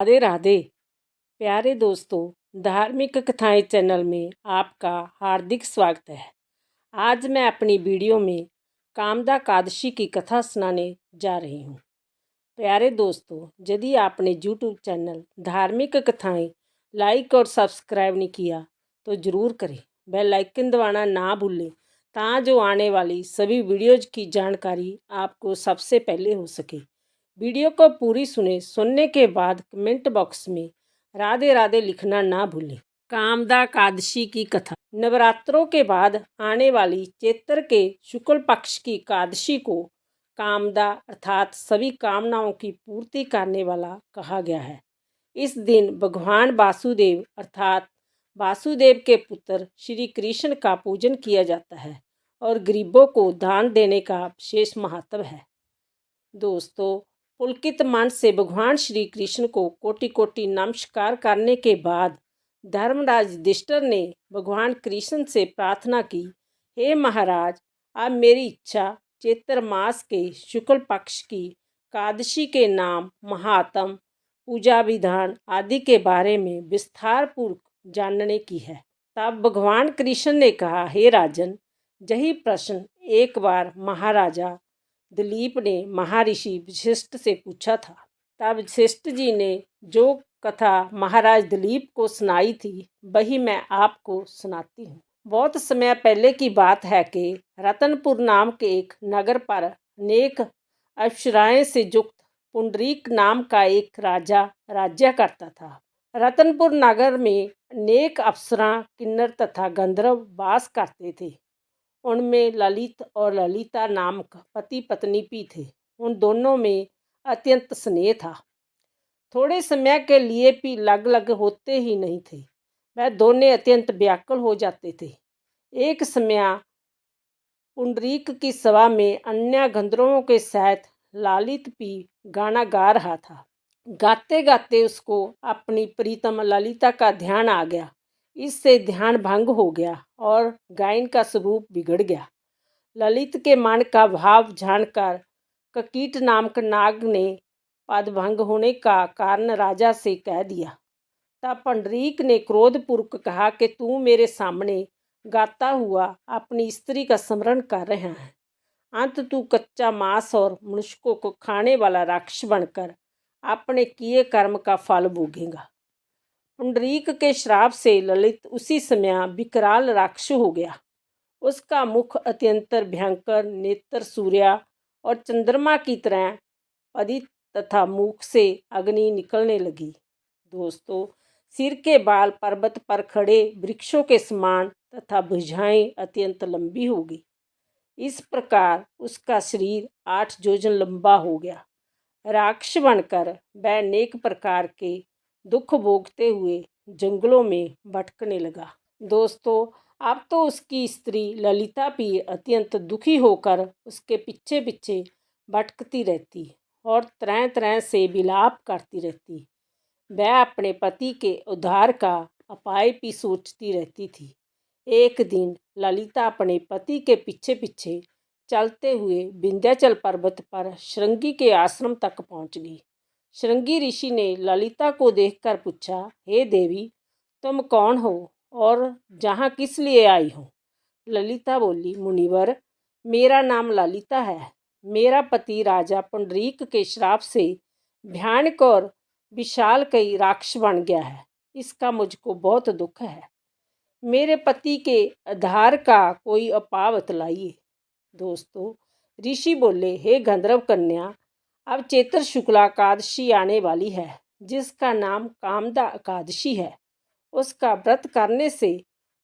राधे राधे। प्यारे दोस्तों, धार्मिक कथाएं चैनल में आपका हार्दिक स्वागत है। आज मैं अपनी वीडियो में कामदा एकादशी की कथा सुनाने जा रही हूँ। प्यारे दोस्तों, यदि आपने यूट्यूब चैनल धार्मिक कथाएं लाइक और सब्सक्राइब नहीं किया तो ज़रूर करें। बेल आइकन दबाना ना भूलें ताकि आने वाली सभी वीडियोज़ की जानकारी आपको सबसे पहले हो सके। वीडियो को पूरी सुनने के बाद कमेंट बॉक्स में राधे राधे लिखना ना भूलें। कामदा एकादशी की कथा। नवरात्रों के बाद आने वाली चैत्र के शुक्ल पक्ष की एकादशी को कामदा अर्थात सभी कामनाओं की पूर्ति करने वाला कहा गया है। इस दिन भगवान वासुदेव अर्थात वासुदेव के पुत्र श्री कृष्ण का पूजन किया जाता है और गरीबों को दान देने का विशेष महत्व है। दोस्तों, पुलकित मन से भगवान श्री कृष्ण को कोटि कोटि नमस्कार करने के बाद धर्मराज युधिष्ठिर ने भगवान कृष्ण से प्रार्थना की, हे महाराज, अब मेरी इच्छा चैत्र मास के शुक्ल पक्ष की एकादशी के नाम, महात्म, पूजा विधान आदि के बारे में विस्तार पूर्वक जानने की है। तब भगवान कृष्ण ने कहा, हे राजन, यही प्रश्न एक बार महाराजा दिलीप ने महर्षि वशिष्ठ से पूछा था। तब वशिष्ठ जी ने जो कथा महाराज दिलीप को सुनाई थी वही मैं आपको सुनाती हूँ। बहुत समय पहले की बात है कि रतनपुर नाम के एक नगर पर अनेक अप्सराएं से युक्त पुंडरीक नाम का एक राजा राज्य करता था। रतनपुर नगर में अनेक अप्सरा, किन्नर तथा गंधर्व वास करते थे। उनमें ललित और ललिता नामक पति पत्नी भी थे। उन दोनों में अत्यंत स्नेह था। थोड़े समय के लिए भी लग लग होते ही नहीं थे। वह दोनों अत्यंत व्याकुल हो जाते थे। एक समय पुंडरीक की सभा में अन्य गंधर्वों के साथ ललित भी गाना गा रहा था। गाते गाते उसको अपनी प्रीतम ललिता का ध्यान आ गया। इससे ध्यान भंग हो गया और गायन का स्वरूप बिगड़ गया। ललित के मन का भाव जानकर ककीट नामक नाग ने पदभंग होने का कारण राजा से कह दिया। तब पुंडरीक ने क्रोधपूर्वक कहा कि तू मेरे सामने गाता हुआ अपनी स्त्री का स्मरण कर रहा है। अंत तू कच्चा मांस और मनुष्यों को खाने वाला राक्षस बनकर अपने किए कर्म का फल भोगेगा। पुंडरीक के श्राप से ललित उसी समय विकराल राक्षस हो गया। उसका मुख अत्यंत भयंकर, नेत्र सूर्य और चंद्रमा की तरह पदित तथा मुख से अग्नि निकलने लगी। दोस्तों, सिर के बाल पर्वत पर खड़े वृक्षों के समान तथा भुजाएं अत्यंत लंबी हो गई। इस प्रकार उसका शरीर 8 योजन लंबा हो गया। राक्षस बनकर वह अनेक प्रकार के दुख भोगते हुए जंगलों में भटकने लगा। दोस्तों, अब तो उसकी स्त्री ललिता भी अत्यंत दुखी होकर उसके पीछे पीछे भटकती रहती और तरह तरह से विलाप करती रहती। वह अपने पति के उद्धार का उपाय भी सोचती रहती थी। एक दिन ललिता अपने पति के पीछे पीछे चलते हुए विंध्याचल पर्वत पर श्रृंगी के आश्रम तक पहुंच गई। श्रृंगी ऋषि ने ललिता को देखकर पूछा, हे देवी, तुम कौन हो और जहाँ किस लिए आई हो? ललिता बोली, मुनिवर, मेरा नाम ललिता है। मेरा पति राजा पुंडरीक के श्राप से भयानक और विशाल कई राक्षस बन गया है। इसका मुझको बहुत दुख है। मेरे पति के उद्धार का कोई उपाय बतलाइए। दोस्तों, ऋषि बोले, हे गंधर्व कन्या, अब चैत्र शुक्ला एकादशी आने वाली है जिसका नाम कामदा एकादशी है। उसका व्रत करने से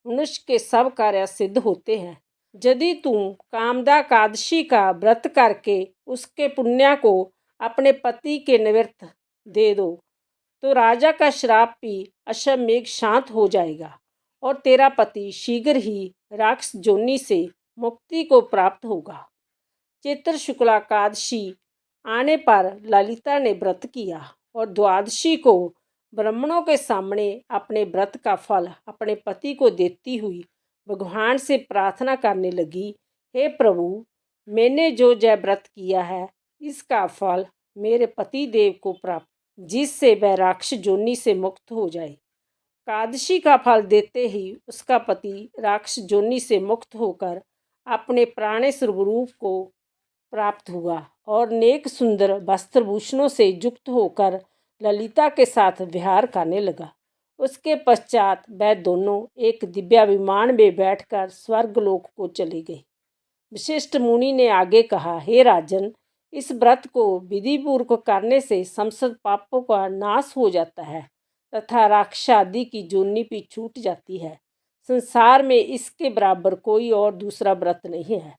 मनुष्य के सब कार्य सिद्ध होते हैं। यदि तुम कामदा एकादशी का व्रत करके उसके पुण्य को अपने पति के निवृत्त दे दो तो राजा का श्राप भी अश्वमेघ शांत हो जाएगा और तेरा पति शीघ्र ही राक्षस योनि से मुक्ति को प्राप्त होगा। चैत्र शुक्ला एकादशी आने पर ललिता ने व्रत किया और द्वादशी को ब्राह्मणों के सामने अपने व्रत का फल अपने पति को देती हुई भगवान से प्रार्थना करने लगी, हे प्रभु, मैंने जो जय व्रत किया है इसका फल मेरे पति देव को प्राप्त जिससे वह राक्षस जोनी से मुक्त हो जाए। एकादशी का फल देते ही उसका पति राक्षस जोनी से मुक्त होकर अपने पुराने स्वरूप को प्राप्त हुआ और नेक सुंदर वस्त्रभूषणों से युक्त होकर ललिता के साथ विहार करने लगा। उसके पश्चात वह दोनों एक दिव्य विमान में बैठकर स्वर्गलोक को चले गए। वशिष्ठ मुनि ने आगे कहा, हे राजन, इस व्रत को विधिपूर्वक करने से समस्त पापों का नाश हो जाता है तथा राक्षस आदि की जोनि भी छूट जाती है। संसार में इसके बराबर कोई और दूसरा व्रत नहीं है।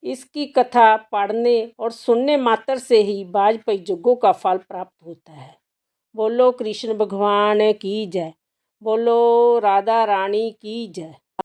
इसकी कथा पढ़ने और सुनने मात्र से ही वाजपेयी यज्ञों का फल प्राप्त होता है। बोलो कृष्ण भगवान की जय। बोलो राधा रानी की जय।